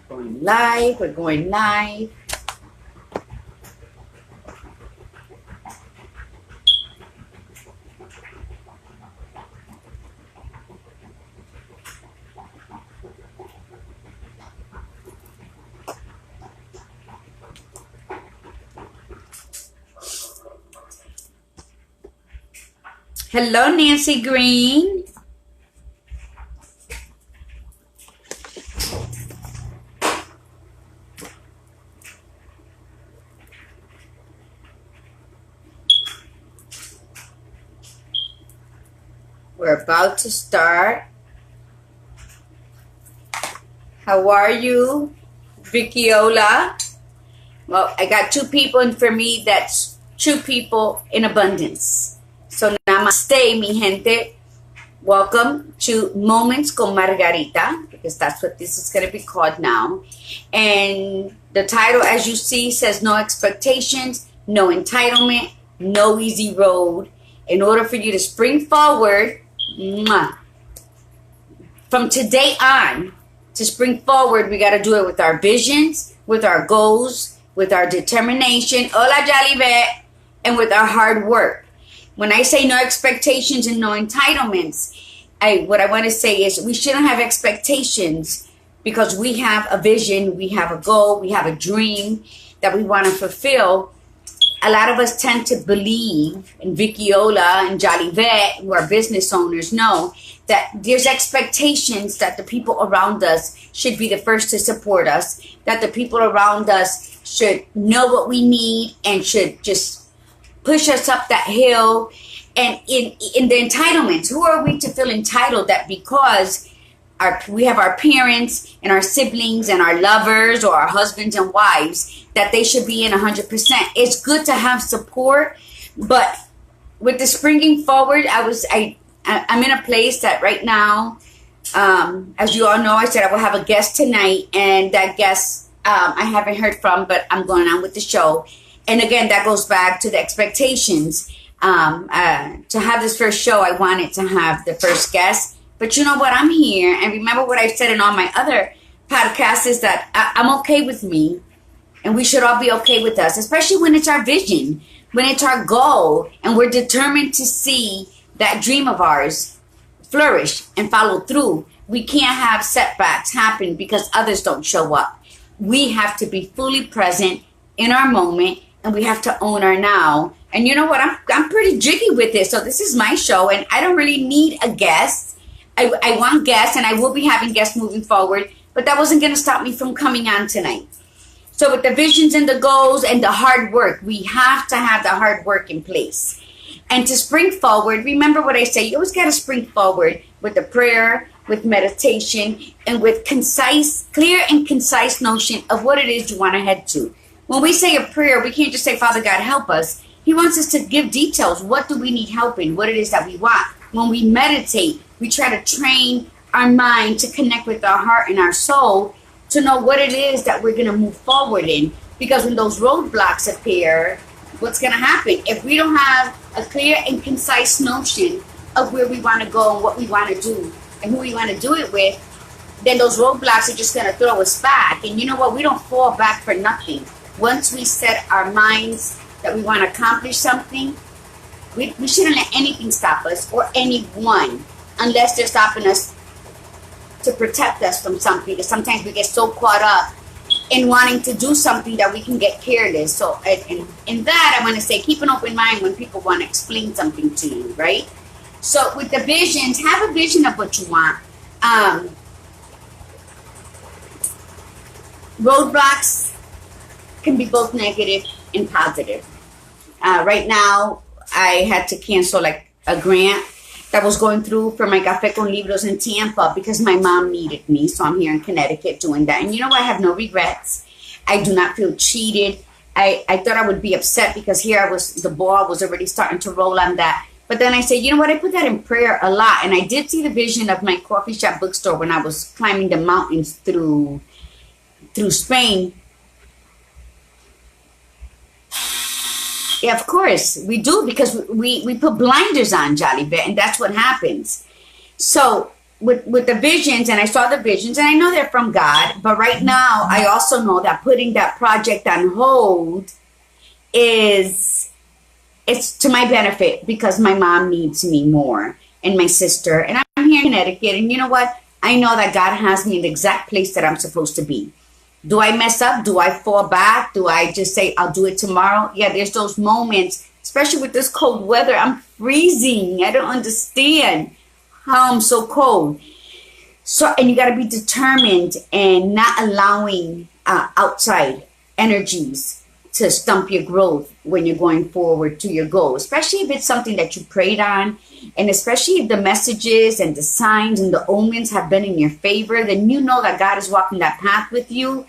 Going live. We're going live. Hello, Nancy Green. We're about to start. How are you, Viciola? Well, I got two people, and for me, that's two people in abundance. So namaste, mi gente. Welcome to Moments con Margarita, because that's what this is going to be called now. And the title, as you see, says no expectations, no entitlement, no easy road. In order for you to spring forward, from today on, to spring forward, we got to do it with our visions, with our goals, with our determination, hola Jalivet, and with our hard work. When I say no expectations and no entitlements, what I want to say is we shouldn't have expectations because we have a vision, we have a goal, we have a dream that we want to fulfill. A lot of us tend to believe, and Viciola and Jolivet, who are business owners, know that there's expectations that the people around us should be the first to support us, that the people around us should know what we need and should just push us up that hill. And in the entitlements, who are we to feel entitled that because we have our parents and our siblings and our lovers or our husbands and wives that they should be in 100%. It's good to have support, but with the springing forward, I'm in a place that right now, as you all know, I said I will have a guest tonight, and that guest I haven't heard from, but I'm going on with the show. And again, that goes back to the expectations. To have this first show, I wanted to have the first guest. But you know what? I'm here. And remember what I said in all my other podcasts is that I'm okay with me. And we should all be okay with us, especially when it's our vision, when it's our goal, and we're determined to see that dream of ours flourish and follow through. We can't have setbacks happen because others don't show up. We have to be fully present in our moment, and we have to own our now. And you know what? I'm pretty jiggy with this. So this is my show, and I don't really need a guest. I want guests, and I will be having guests moving forward, but that wasn't going to stop me from coming on tonight. So with the visions and the goals and the hard work, we have to have the hard work in place. And to spring forward, remember what I say, you always got to spring forward with the prayer, with meditation, and with clear and concise notion of what it is you want to head to. When we say a prayer, we can't just say, Father God, help us. He wants us to give details. What do we need help in? What it is that we want. When we meditate, we try to train our mind to connect with our heart and our soul to know what it is that we're going to move forward in. Because when those roadblocks appear, what's going to happen? If we don't have a clear and concise notion of where we want to go and what we want to do and who we want to do it with, then those roadblocks are just going to throw us back. And you know what? We don't fall back for nothing. Once we set our minds that we want to accomplish something, we shouldn't let anything stop us or anyone unless they're stopping us to protect us from something. Because sometimes we get so caught up in wanting to do something that we can get careless. So in that, I want to say, keep an open mind when people want to explain something to you, right? So with the visions, have a vision of what you want. Roadblocks can be both negative and positive. Right now, I had to cancel like a grant that was going through for my Café con Libros in Tampa because my mom needed me. So I'm here in Connecticut doing that. And you know what? I have no regrets. I do not feel cheated. I thought I would be upset because here the ball was already starting to roll on that. But then I said, you know what? I put that in prayer a lot. And I did see the vision of my coffee shop bookstore when I was climbing the mountains through Spain. Yeah, of course we do, because we put blinders on, Jolly Bit, and that's what happens. So with the visions, and I saw the visions, and I know they're from God, but right now I also know that putting that project on hold is, it's to my benefit because my mom needs me more, and my sister, and I'm here in Connecticut, and you know what? I know that God has me in the exact place that I'm supposed to be. Do I mess up? Do I fall back? Do I just say I'll do it tomorrow? Yeah, there's those moments, especially with this cold weather. I'm freezing. I don't understand how I'm so cold. So, and you got to be determined and not allowing outside energies to stump your growth when you're going forward to your goal, especially if it's something that you prayed on, and especially if the messages and the signs and the omens have been in your favor, then you know that God is walking that path with you.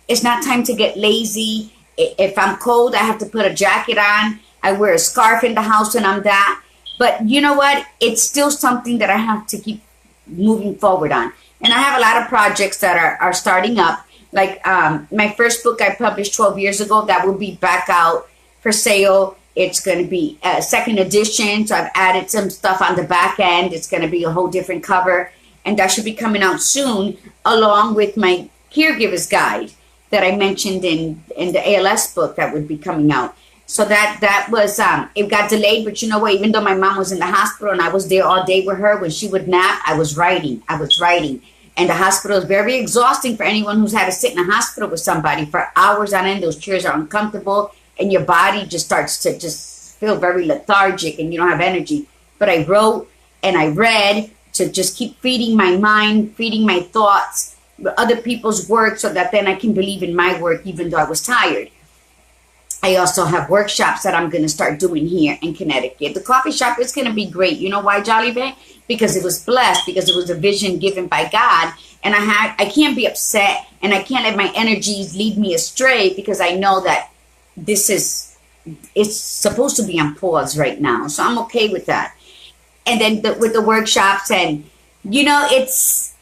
It's not time to get lazy. If I'm cold, I have to put a jacket on. I wear a scarf in the house and I'm that. But you know what? It's still something that I have to keep moving forward on. And I have a lot of projects that are starting up. Like my first book I published 12 years ago, that will be back out for sale. It's going to be a second edition. So I've added some stuff on the back end. It's going to be a whole different cover. And that should be coming out soon, along with my caregiver's guide that I mentioned in the ALS book that would be coming out. So that was, it got delayed, but you know what, even though my mom was in the hospital and I was there all day with her, when she would nap, I was writing. And the hospital is very exhausting for anyone who's had to sit in a hospital with somebody for hours on end. Those chairs are uncomfortable and your body just starts to just feel very lethargic and you don't have energy. But I wrote and I read to just keep feeding my mind, feeding my thoughts, other people's work, so that then I can believe in my work even though I was tired. I also have workshops that I'm going to start doing here in Connecticut. The coffee shop is going to be great. You know why, Jolly Bear? Because it was blessed, because it was a vision given by God. And I can't be upset, and I can't let my energies lead me astray, because I know that it's supposed to be on pause right now. So I'm okay with that. And then with the workshops, and you know, it's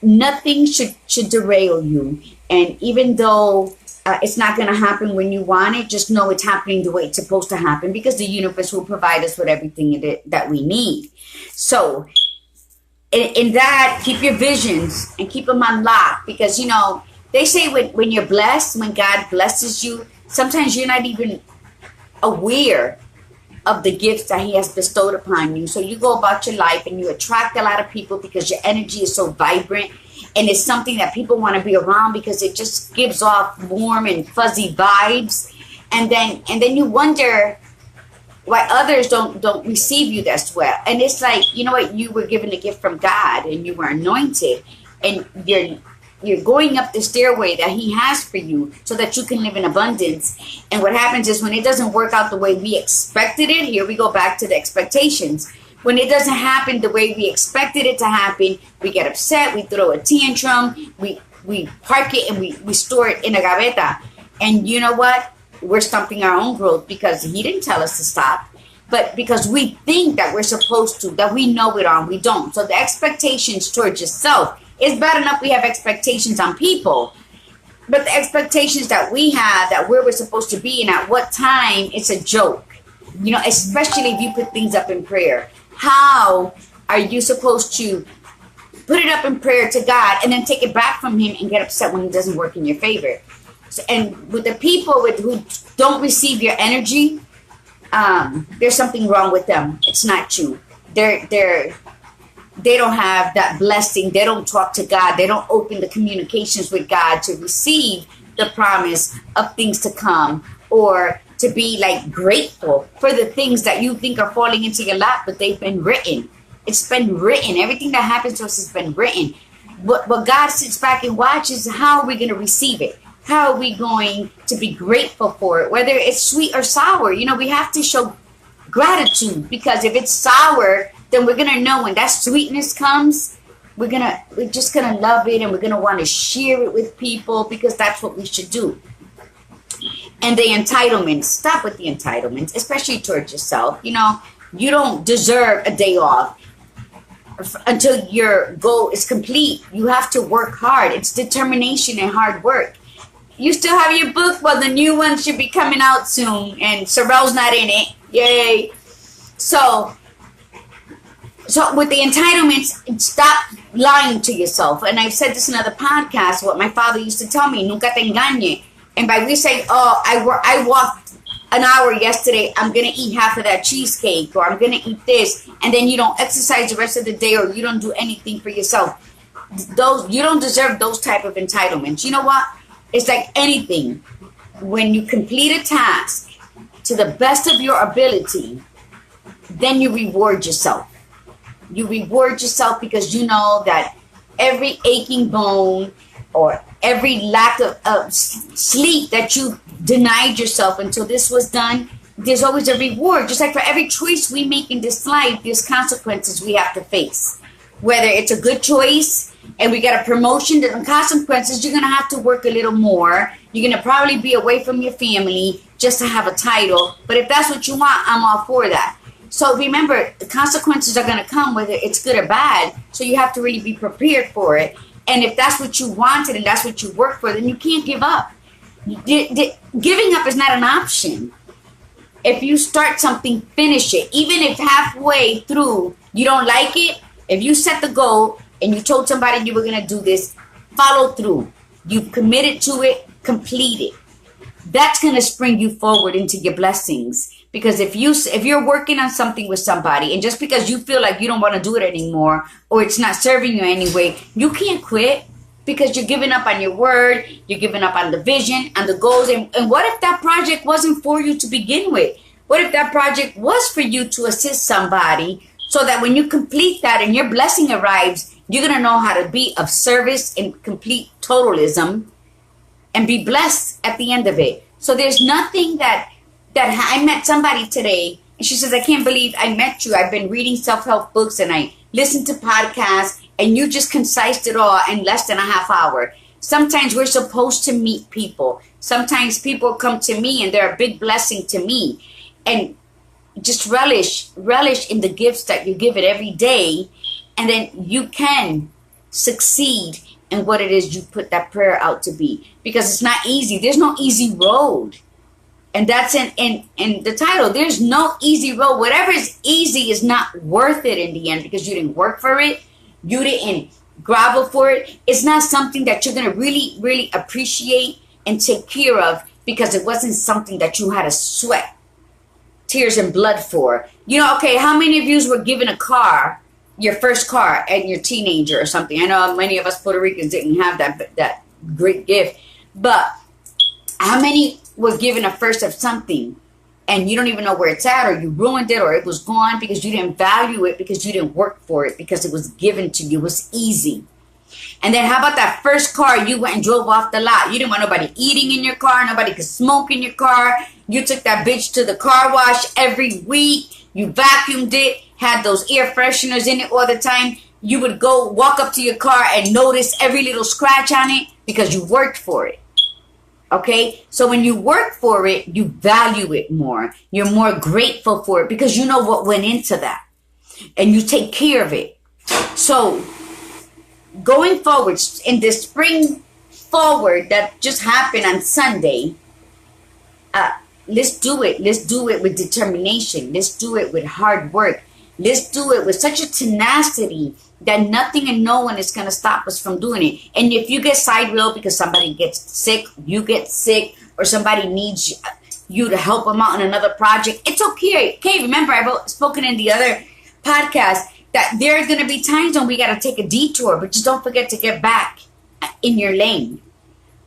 nothing should derail you. And even though it's not going to happen when you want it, just know it's happening the way it's supposed to happen, because the universe will provide us with everything that we need. So in that, keep your visions and keep them unlocked, because, you know, they say when you're blessed, when God blesses you, sometimes you're not even aware of the gifts that he has bestowed upon you. So you go about your life and you attract a lot of people because your energy is so vibrant, and it's something that people want to be around because it just gives off warm and fuzzy vibes. And then you wonder why others don't receive you as well. And it's like, you know what, you were given a gift from God and you were anointed, and you're going up the stairway that he has for you so that you can live in abundance. And what happens is when it doesn't work out the way we expected it, here we go back to the expectations. When it doesn't happen the way we expected it to happen, we get upset, we throw a tantrum, we park it, and we store it in a gaveta. And you know what? We're stumping our own growth because he didn't tell us to stop. But because we think that we're supposed to, that we know it on, we don't. So the expectations towards yourself, it's bad enough we have expectations on people, but the expectations that we have, that where we're supposed to be and at what time, it's a joke. You know, especially if you put things up in prayer. How are you supposed to put it up in prayer to God and then take it back from him and get upset when it doesn't work in your favor? So, and with the people who don't receive your energy, there's something wrong with them. It's not you. They don't have that blessing. They don't talk to God. They don't open the communications with God to receive the promise of things to come, or to be like grateful for the things that you think are falling into your lap, but they've been written. It's been written. Everything that happens to us has been written. But God sits back and watches. How are we going to receive it? How are we going to be grateful for it? Whether it's sweet or sour, you know, we have to show gratitude, because if it's sour, then we're going to know when that sweetness comes, we're just going to love it, and we're going to want to share it with people, because that's what we should do. And the entitlement, stop with the entitlements, especially towards yourself. You know, you don't deserve a day off until your goal is complete. You have to work hard. It's determination and hard work. You still have your book? Well, the new one should be coming out soon, and Sorrell's not in it. Yay. So So with the entitlements, stop lying to yourself. And I've said this in other podcasts, what my father used to tell me, nunca te engañe. And by we say, oh, I walked an hour yesterday, I'm going to eat half of that cheesecake, or I'm going to eat this, and then you don't exercise the rest of the day, or you don't do anything for yourself. You don't deserve those type of entitlements. You know what? It's like anything. When you complete a task to the best of your ability, then you reward yourself. You reward yourself because you know that every aching bone or every lack of sleep that you denied yourself until this was done, there's always a reward. Just like for every choice we make in this life, there's consequences we have to face. Whether it's a good choice and we get a promotion, the consequences, you're going to have to work a little more. You're going to probably be away from your family just to have a title. But if that's what you want, I'm all for that. So remember, the consequences are going to come whether it's good or bad. So you have to really be prepared for it. And if that's what you wanted and that's what you worked for, then you can't give up. Giving up is not an option. If you start something, finish it. Even if halfway through you don't like it, if you set the goal and you told somebody you were going to do this, follow through. You committed to it, complete it. That's going to spring you forward into your blessings. Because if you're working on something with somebody, and just because you feel like you don't want to do it anymore, or it's not serving you anyway, you can't quit, because you're giving up on your word, you're giving up on the vision, on the goals. And what if that project wasn't for you to begin with? What if that project was for you to assist somebody, so that when you complete that and your blessing arrives, you're going to know how to be of service and complete totalism and be blessed at the end of it. So there's nothing that I met somebody today, and she says, I can't believe I met you. I've been reading self-help books and I listen to podcasts, and you just concised it all in less than a half hour. Sometimes we're supposed to meet people. Sometimes people come to me and they're a big blessing to me. And just relish in the gifts that you give it every day. And then you can succeed in what it is you put that prayer out to be. Because it's not easy. There's no easy road. And that's in the title. There's no easy road. Whatever is easy is not worth it in the end, because you didn't work for it. You didn't grovel for it. It's not something that you're going to really, really appreciate and take care of, because it wasn't something that you had to sweat tears and blood for. You know, okay, how many of you were given a car, your first car, and your teenager or something? I know many of us Puerto Ricans didn't have that great gift. But how many was given a first of something and you don't even know where it's at, or you ruined it, or it was gone because you didn't value it, because you didn't work for it, because it was given to you, it was easy? And then how about that first car you went and drove off the lot? You didn't want nobody eating in your car, nobody could smoke in your car. You took that bitch to the car wash every week. You vacuumed it, had those air fresheners in it all the time. You would go walk up to your car and notice every little scratch on it because you worked for it. Okay, so when you work for it, you value it more. You're more grateful for it because you know what went into that, and you take care of it. So going forward in this spring forward that just happened on Sunday, let's do it. Let's do it with determination. Let's do it with hard work. Let's do it with such a tenacity that nothing and no one is going to stop us from doing it. And if you get side wheel because somebody gets sick, you get sick, or somebody needs you to help them out in another project, it's okay. Okay, remember, I've spoken in the other podcast that there are going to be times when we got to take a detour, but just don't forget to get back in your lane.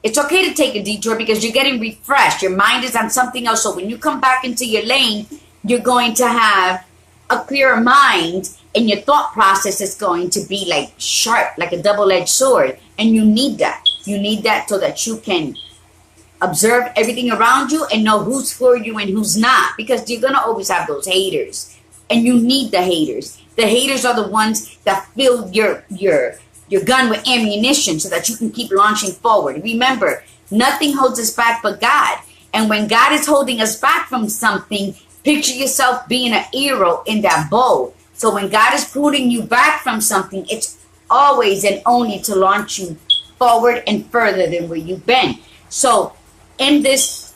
It's okay to take a detour because you're getting refreshed. Your mind is on something else. So when you come back into your lane, you're going to have a clearer mind, and your thought process is going to be like sharp, like a double-edged sword. And you need that. You need that so that you can observe everything around you and know who's for you and who's not. Because you're going to always have those haters. And you need the haters. The haters are the ones that fill your gun with ammunition so that you can keep launching forward. Remember, nothing holds us back but God. And when God is holding us back from something, picture yourself being an arrow in that bow. So when God is pulling you back from something, it's always and only to launch you forward and further than where you've been. So in this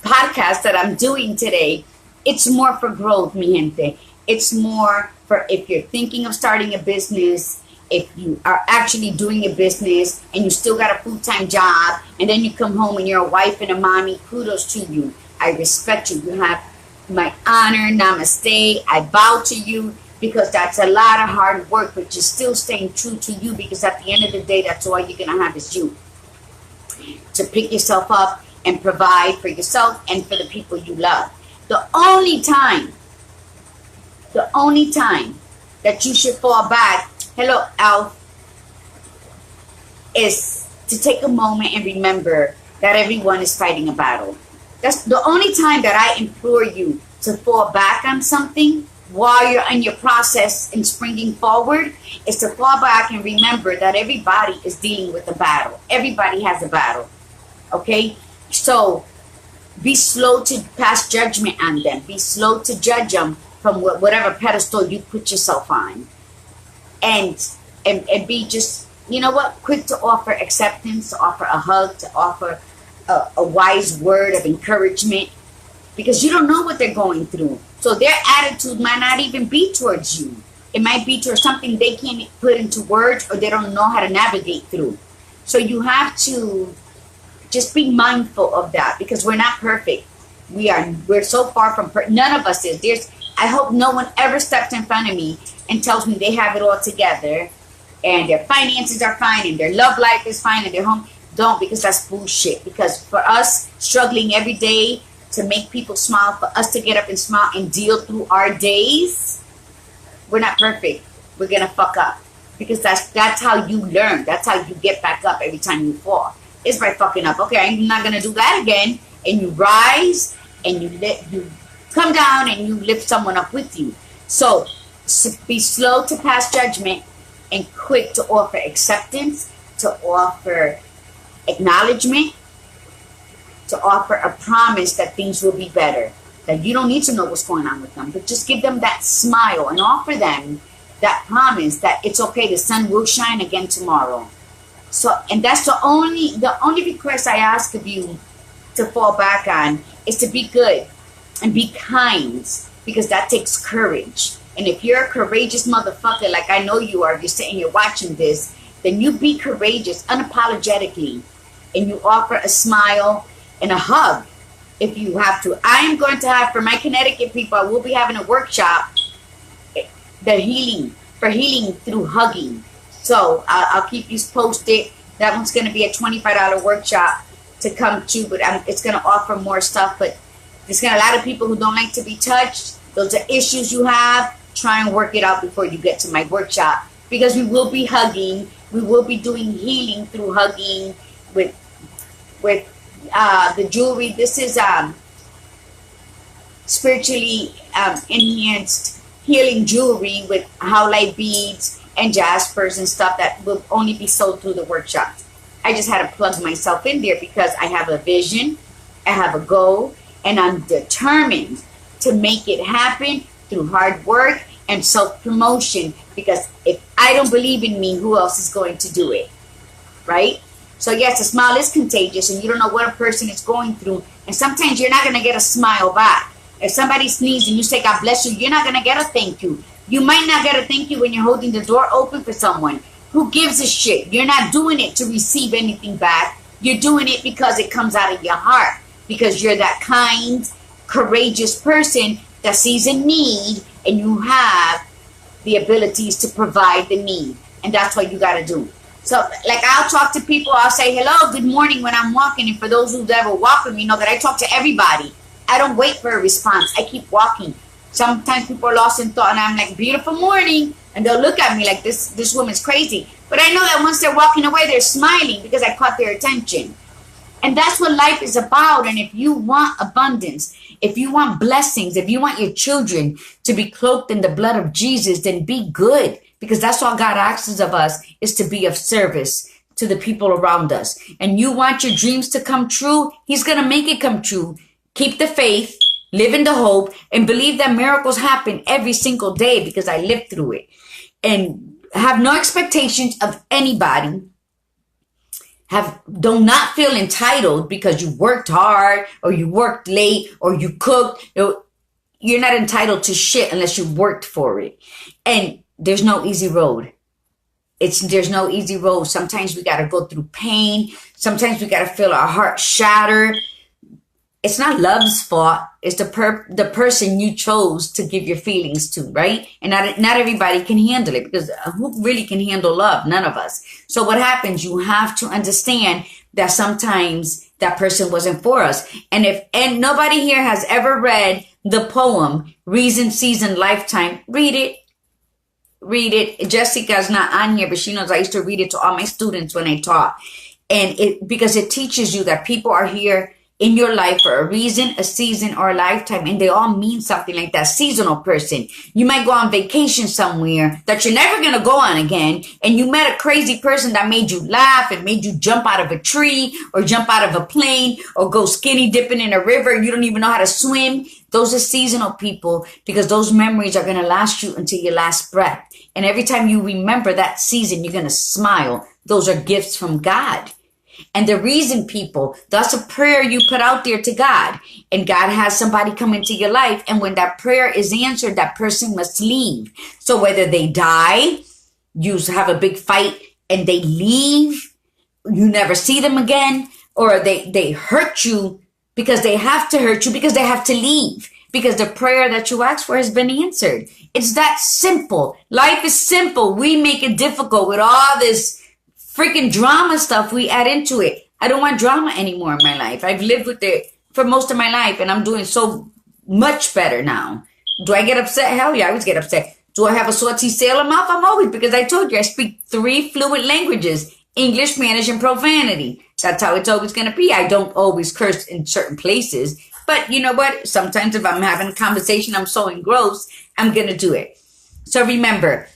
podcast that I'm doing today, it's more for growth, mi gente. It's more for if you're thinking of starting a business, if you are actually doing a business and you still got a full-time job, and then you come home and you're a wife and a mommy, kudos to you. I respect you. You have my honor. Namaste. I bow to you, because that's a lot of hard work, but you're still staying true to you, because at the end of the day, that's all you're going to have is you. To pick yourself up and provide for yourself and for the people you love. The only time that you should fall back, hello, Alf, is to take a moment and remember that everyone is fighting a battle. That's the only time that I implore you to fall back on something while you're in your process and springing forward, is to fall back and remember that everybody is dealing with a battle. Everybody has a battle. Okay? So be slow to pass judgment on them. Be slow to judge them from whatever pedestal you put yourself on. And be just, you know what, quick to offer acceptance, to offer a hug, to offer a wise word of encouragement, because you don't know what they're going through. So their attitude might not even be towards you. It might be towards something they can't put into words, or they don't know how to navigate through. So you have to just be mindful of that, because we're not perfect. We're so far from none of us is. I hope no one ever steps in front of me and tells me they have it all together and their finances are fine and their love life is fine and their home. Don't, because that's bullshit. Because for us, struggling every day to make people smile, for us to get up and smile and deal through our days, we're not perfect. We're gonna fuck up, because that's how you learn. That's how you get back up every time you fall. It's by fucking up. Okay, I'm not gonna do that again. And you rise and you come down and you lift someone up with you. So be slow to pass judgment and quick to offer acceptance, to offer acknowledgement, to offer a promise that things will be better. That you don't need to know what's going on with them, but just give them that smile and offer them that promise that it's okay, the sun will shine again tomorrow. So, and that's the only request I ask of you to fall back on, is to be good and be kind, because that takes courage. And if you're a courageous motherfucker, like I know you are, if you're sitting here watching this, then you be courageous unapologetically, and you offer a smile and a hug if you have to. I am going to have, for my Connecticut people, I will be having a workshop, for healing through hugging. So I'll keep you posted. That one's going to be a $25 workshop to come to, but it's going to offer more stuff. But there's going to be a lot of people who don't like to be touched. Those are issues you have. Try and work it out before you get to my workshop, because we will be hugging. We will be doing healing through hugging with the jewelry. This is spiritually enhanced healing jewelry with howlite beads and jaspers and stuff that will only be sold through the workshop. I just had to plug myself in there because I have a vision, I have a goal, and I'm determined to make it happen through hard work and self-promotion, because if I don't believe in me, who else is going to do it, right? So yes, a smile is contagious, and you don't know what a person is going through, and sometimes you're not going to get a smile back. If somebody sneezes and you say, God bless you, you're not going to get a thank you. You might not get a thank you when you're holding the door open for someone. Who gives a shit? You're not doing it to receive anything back. You're doing it because it comes out of your heart, because you're that kind, courageous person that sees a need, and you have the abilities to provide the need. And that's what you got to do. So, like, I'll talk to people. I'll say hello, good morning when I'm walking. And for those who've ever walked with me, know that I talk to everybody. I don't wait for a response. I keep walking. Sometimes people are lost in thought, and I'm like, beautiful morning. And they'll look at me like, this woman's crazy. But I know that once they're walking away, they're smiling because I caught their attention. And that's what life is about. And if you want abundance, if you want blessings, if you want your children to be cloaked in the blood of Jesus, then be good. Because that's all God asks of us, is to be of service to the people around us. And you want your dreams to come true, He's going to make it come true. Keep the faith, live in the hope, and believe that miracles happen every single day, because I lived through it. And have no expectations of anybody. Do not feel entitled because you worked hard or you worked late or you cooked. you're not entitled to shit unless you worked for it. And there's no easy road. There's no easy road. Sometimes we got to go through pain. Sometimes we got to feel our heart shatter. It's not love's fault. It's the person you chose to give your feelings to, right? And not everybody can handle it, because who really can handle love? None of us. So what happens? You have to understand that sometimes that person wasn't for us. And nobody here has ever read the poem Reason, Season, Lifetime, read it. Read it. Jessica's not on here, but she knows I used to read it to all my students when I taught. Because it teaches you that people are here in your life for a reason, a season, or a lifetime, and they all mean something. Like that seasonal person. You might go on vacation somewhere that you're never going to go on again, and you met a crazy person that made you laugh and made you jump out of a tree or jump out of a plane or go skinny dipping in a river and you don't even know how to swim. Those are seasonal people, because those memories are going to last you until your last breath. And every time you remember that season, you're going to smile. Those are gifts from God. And the reason, people, that's a prayer you put out there to God. And God has somebody come into your life. And when that prayer is answered, that person must leave. So whether they die, you have a big fight and they leave, you never see them again, or they hurt you because they have to hurt you, because they have to leave, because the prayer that you asked for has been answered. It's that simple. Life is simple. We make it difficult with all this freaking drama stuff we add into it. I don't want drama anymore in my life. I've lived with it for most of my life, and I'm doing so much better now. Do I get upset? Hell yeah, I always get upset. Do I have a salty sailor mouth? I'm always, because I told you I speak 3 fluent languages: English, Spanish, and profanity. That's how it's always going to be. I don't always curse in certain places. But you know what? Sometimes if I'm having a conversation, I'm so engrossed, I'm going to do it. So remember,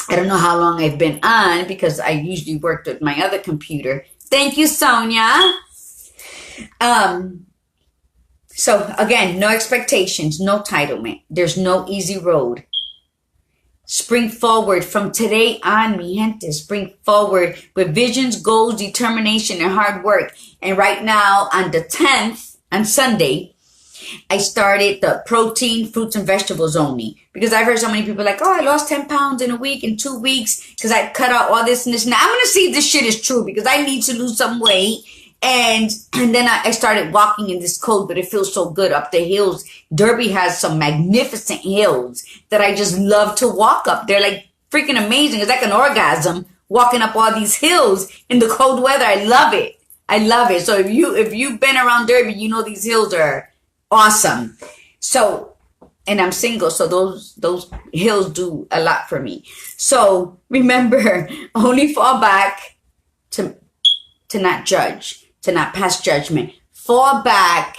I don't know how long I've been on, because I usually worked with my other computer. Thank you, Sonia. So again, no expectations, no entitlement. There's no easy road. Spring forward from today on, mi gente. Spring forward with visions, goals, determination, and hard work. And right now, on the 10th, on Sunday, I started the protein, fruits, and vegetables only. Because I've heard so many people like, oh, I lost 10 pounds in a week, in 2 weeks, because I cut out all this and this. Now, I'm going to see if this shit is true, because I need to lose some weight. And then I started walking in this cold, but it feels so good up the hills. Derby has some magnificent hills that I just love to walk up. They're like freaking amazing. It's like an orgasm walking up all these hills in the cold weather. I love it. I love it. So if you've been around Derby, you know these hills are awesome. So, and I'm single, so those hills do a lot for me. So remember, only fall back to not judge, to not pass judgment. Fall back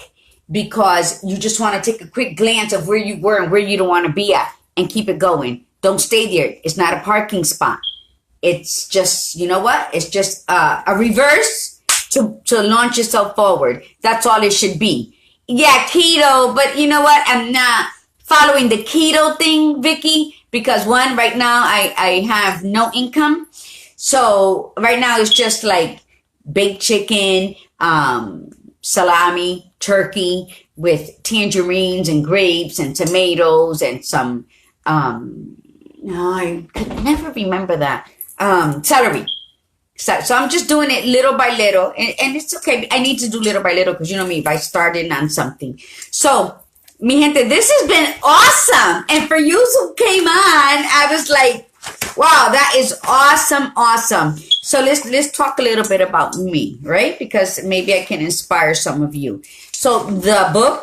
because you just want to take a quick glance of where you were and where you don't want to be at, and keep it going. Don't stay there. It's not a parking spot. It's just, you know what? It's just a reverse to launch yourself forward. That's all it should be. Yeah, keto, but you know what? I'm not following the keto thing, Vicky, because one, right now I have no income. So right now it's just like baked chicken, salami, turkey with tangerines and grapes and tomatoes and some, no, I could never remember that, celery. So I'm just doing it little by little, and it's okay. I need to do little by little, because you know me, if I started on something. So, mi gente, this has been awesome. And for you who came on, I was like, wow, that is awesome, awesome. So let's talk a little bit about me, right? Because maybe I can inspire some of you. So the book,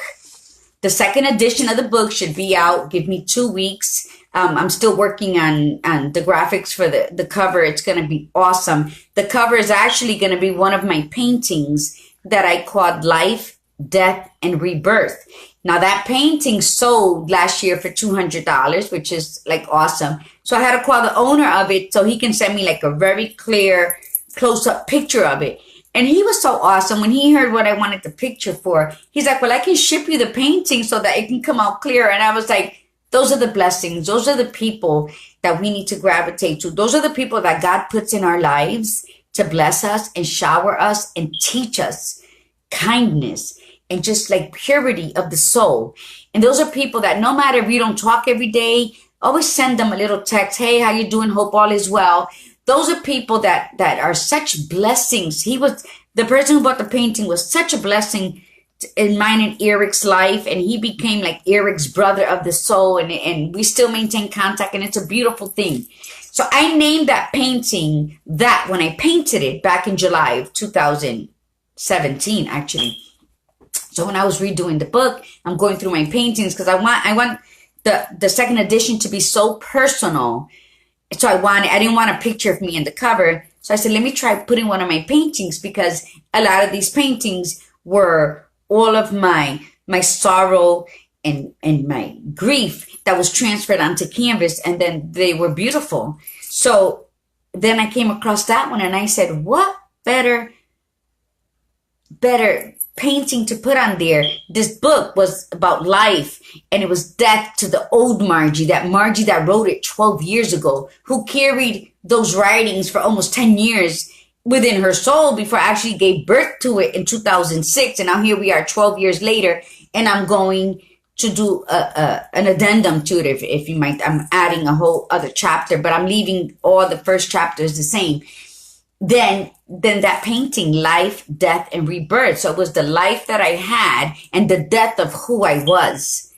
the second edition of the book should be out. Give me 2 weeks. I'm still working on the graphics for the cover. It's going to be awesome. The cover is actually going to be one of my paintings that I called Life, Death, and Rebirth. Now that painting sold last year for $200, which is like awesome. So I had to call the owner of it so he can send me like a very clear close-up picture of it. And he was so awesome. When he heard what I wanted the picture for, he's like, well, I can ship you the painting so that it can come out clear. And I was like, those are the blessings. Those are the people that we need to gravitate to. Those are the people that God puts in our lives to bless us and shower us and teach us kindness and just like purity of the soul. And those are people that no matter if you don't talk every day, always send them a little text. Hey, how you doing? Hope all is well. Those are people that are such blessings. The person who bought the painting was such a blessing in mine and Eric's life, and he became like Eric's brother of the soul, and we still maintain contact, and it's a beautiful thing. So I named that painting that when I painted it back in July of 2017, actually. So when I was redoing the book, I'm going through my paintings because I want the second edition to be so personal. So I didn't want a picture of me in the cover. So I said, let me try putting one of my paintings, because a lot of these paintings were all of my sorrow and my grief that was transferred onto canvas, and then they were beautiful. So then I came across that one and I said, what better painting to put on there? This book was about life, and it was death to the old Margie that wrote it 12 years ago, who carried those writings for almost 10 years within her soul before I actually gave birth to it in 2006. And now here we are 12 years later, and I'm going to do an addendum to it, if you might. I'm adding a whole other chapter, but I'm leaving all the first chapters the same. Then that painting, life, death, and rebirth. So it was the life that I had and the death of who I was,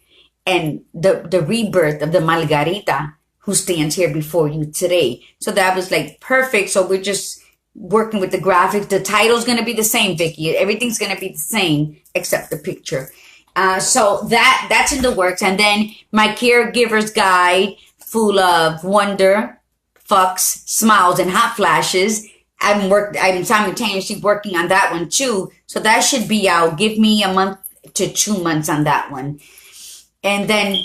and the rebirth of the Margarita who stands here before you today. So that was like perfect. So we're just working with the graphics. The title's going to be the same, Vicky. Everything's going to be the same except the picture. So that's in the works. And then my caregiver's guide, full of wonder, fucks, smiles, and hot flashes. I'm simultaneously working on that one too. So that should be out. Give me a month to 2 months on that one. And then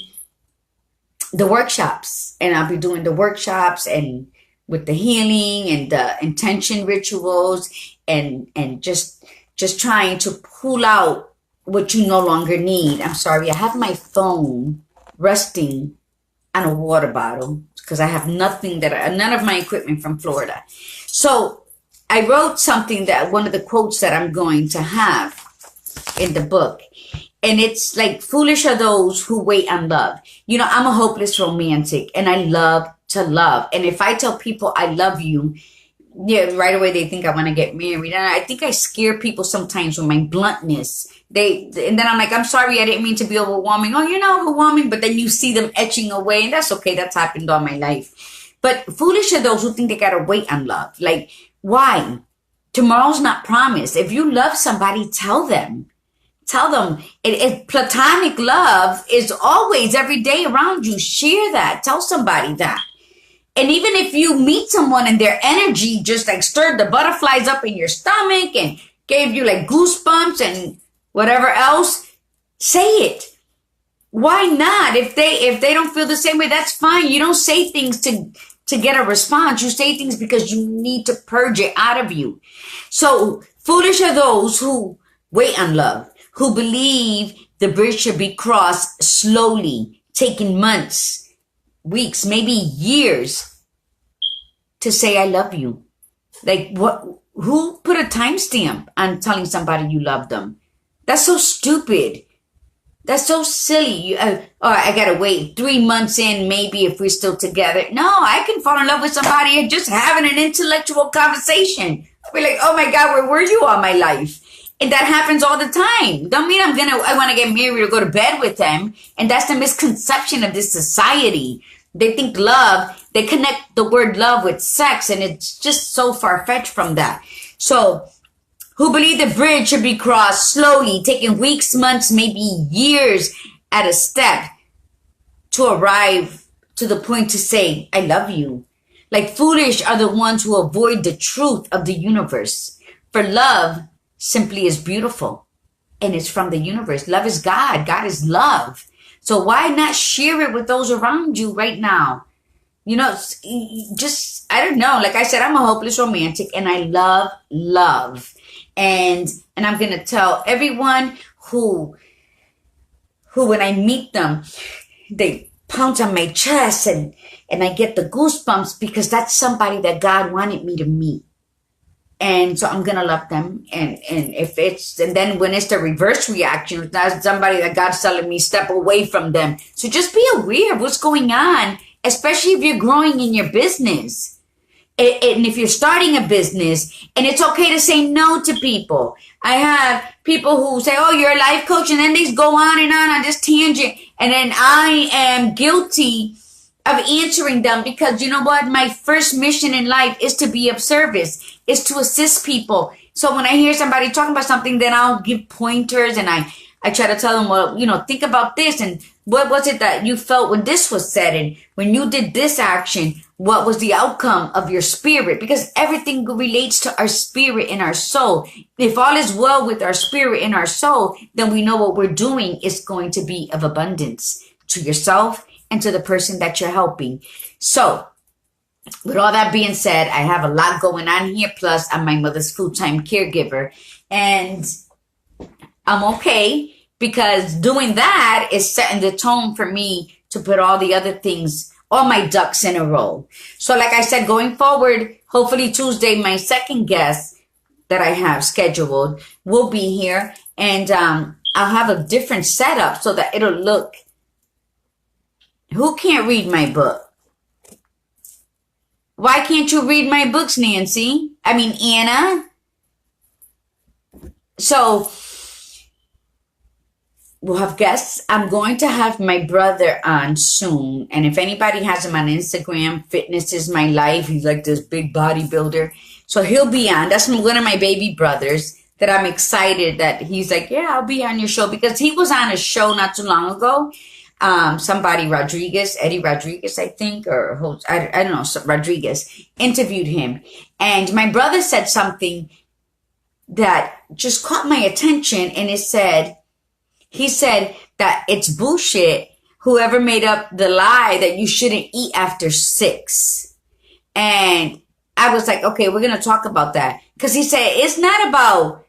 the workshops. And I'll be doing the workshops and with the healing and the intention rituals, and just trying to pull out what you no longer need. I'm sorry, I have my phone resting on a water bottle because I have none of my equipment from Florida. So I wrote something, that one of the quotes that I'm going to have in the book, and it's like, foolish are those who wait on love. You know, I'm a hopeless romantic, and I love to love. And if I tell people I love you, yeah, right away they think I want to get married. And I think I scare people sometimes with my bluntness. And then I'm like, I'm sorry, I didn't mean to be overwhelming. Oh, you're not overwhelming. But then you see them etching away, and that's okay. That's happened all my life. But foolish are those who think they got to wait on love. Like, why? Tomorrow's not promised. If you love somebody, tell them. Tell them. Platonic love is always every day around you. Share that. Tell somebody that. And even if you meet someone and their energy just like stirred the butterflies up in your stomach and gave you like goosebumps and whatever else, say it. Why not? If they don't feel the same way, that's fine. You don't say things to get a response. You say things because you need to purge it out of you. So foolish are those who wait on love, who believe the bridge should be crossed slowly, taking months, weeks, maybe years to say I love you. Like, what? Who put a timestamp on telling somebody you love them? That's so stupid. That's so silly. I gotta wait 3 months in, maybe, if we're still together. No, I can fall in love with somebody and just having an intellectual conversation. I'll be like, oh my God, where were you all my life? And that happens all the time. Don't mean I want to get married or go to bed with them. And that's the misconception of this society. They think love, they connect the word love with sex, and it's just so far-fetched from that. So, who believe the bridge should be crossed slowly, taking weeks, months, maybe years at a step to arrive to the point to say, I love you. Like, foolish are the ones who avoid the truth of the universe. For love simply is beautiful, and it's from the universe. Love is God. God is love. So why not share it with those around you right now? You know, just, I don't know. Like I said, I'm a hopeless romantic, and I love love. And I'm going to tell everyone who when I meet them, they pounce on my chest and I get the goosebumps, because that's somebody that God wanted me to meet. And so I'm going to love them. And then when it's the reverse reaction, that's somebody that God's telling me step away from them. So just be aware of what's going on, especially if you're growing in your business. And if you're starting a business, and it's okay to say no to people. I have people who say, oh, you're a life coach, and then they go on this tangent. And then I am guilty of answering them because you know what? My first mission in life is to be of service, is to assist people. So when I hear somebody talking about something, then I'll give pointers and I try to tell them, well, think about this and what was it that you felt when this was said and when you did this action, what was the outcome of your spirit? Because everything relates to our spirit and our soul. If all is well with our spirit and our soul, then we know what we're doing is going to be of abundance to yourself and to the person that you're helping. So with all that being said, I have a lot going on here. Plus, I'm my mother's full-time caregiver. And I'm okay because doing that is setting the tone for me to put all the other things, all my ducks in a row. So like I said, going forward, hopefully Tuesday, my second guest that I have scheduled will be here. And I'll have a different setup so that it'll look. Who can't read my book? Why can't you read my books, Nancy? I mean, Anna. So we'll have guests. I'm going to have my brother on soon. And if anybody has him on Instagram, Fitness is My Life. He's like this big bodybuilder. So he'll be on. That's one of my baby brothers that I'm excited that he's like, yeah, I'll be on your show. Because he was on a show not too long ago. Eddie Rodriguez, I think, or I don't know, Rodriguez interviewed him. And my brother said something that just caught my attention. And he said that it's bullshit. Whoever made up the lie that you shouldn't eat after 6. And I was like, okay, we're going to talk about that. Because he said it's not about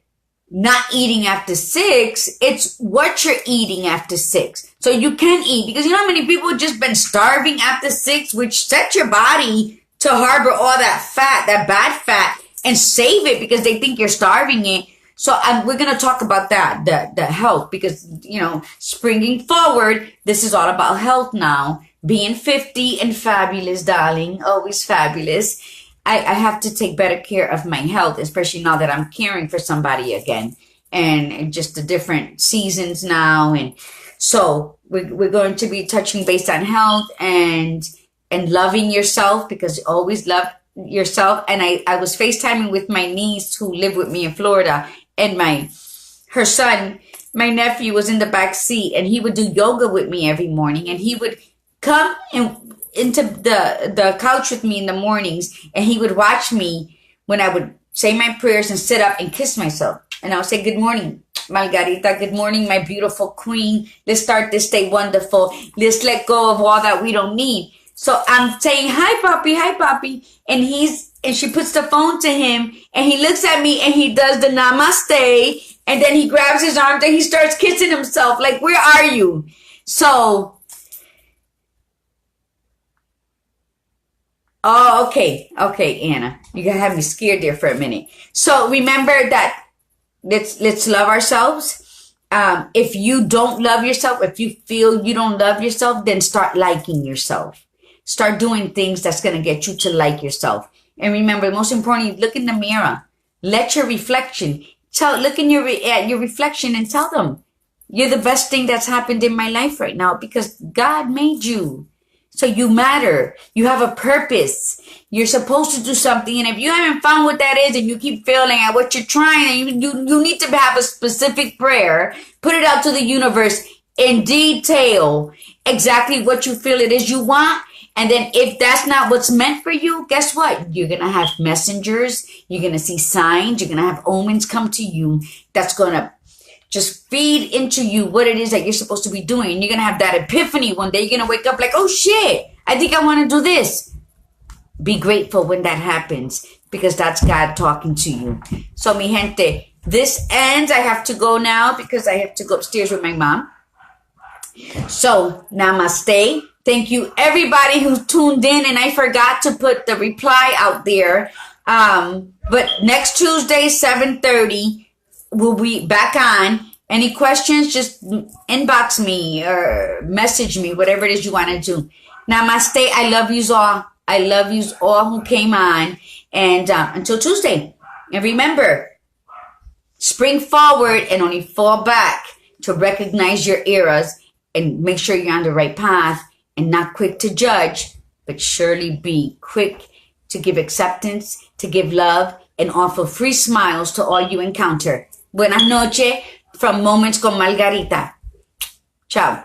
not eating after 6. It's what you're eating after 6. So you can eat, because you know how many people have just been starving after 6, which set your body to harbor all that fat, that bad fat, and save it because they think you're starving it. So we're going to talk about that, the health, because, springing forward, this is all about health now. Being 50 and fabulous, darling, always fabulous. I have to take better care of my health, especially now that I'm caring for somebody again, and just the different seasons now. And so we're going to be touching base on health and loving yourself, because you always love yourself. And I was FaceTiming with my niece who lived with me in Florida, and her son, my nephew, was in the back seat, and he would do yoga with me every morning, and he would come into the couch with me in the mornings, and he would watch me when I would say my prayers and sit up and kiss myself. And I would say, good morning, Margarita. Good morning, my beautiful queen. Let's start this day wonderful. Let's let go of all that we don't need. So I'm saying, hi, Papi. And she puts the phone to him, and he looks at me and he does the namaste. And then he grabs his arms and he starts kissing himself. Like, where are you? So, oh, okay. Okay, Anna. You gotta have me scared there for a minute. So remember that let's love ourselves. If you don't love yourself, if you feel you don't love yourself, then start liking yourself. Start doing things that's going to get you to like yourself. And remember, most importantly, look in the mirror. Let your reflection look in at your reflection and tell them, you're the best thing that's happened in my life right now, because God made you. So you matter. You have a purpose. You're supposed to do something. And if you haven't found what that is and you keep failing at what you're trying, and you need to have a specific prayer, put it out to the universe in detail, exactly what you feel it is you want. And then if that's not what's meant for you, guess what? You're going to have messengers. You're going to see signs. You're going to have omens come to you. That's going to just feed into you what it is that you're supposed to be doing. And you're going to have that epiphany one day. You're going to wake up like, oh shit, I think I want to do this. Be grateful when that happens, because that's God talking to you. So mi gente, this ends. I have to go now because I have to go upstairs with my mom. So namaste. Thank you everybody who tuned in, and I forgot to put the reply out there But next Tuesday, 7:30, we'll be back on. Any questions, just inbox me or message me, whatever it is you want to do. Namaste. I love yous all. I love yous all who came on. And until Tuesday. And remember, spring forward and only fall back to recognize your eras and make sure you're on the right path and not quick to judge, but surely be quick to give acceptance, to give love, and offer free smiles to all you encounter. Buenas noches from Moments con Margarita. Ciao.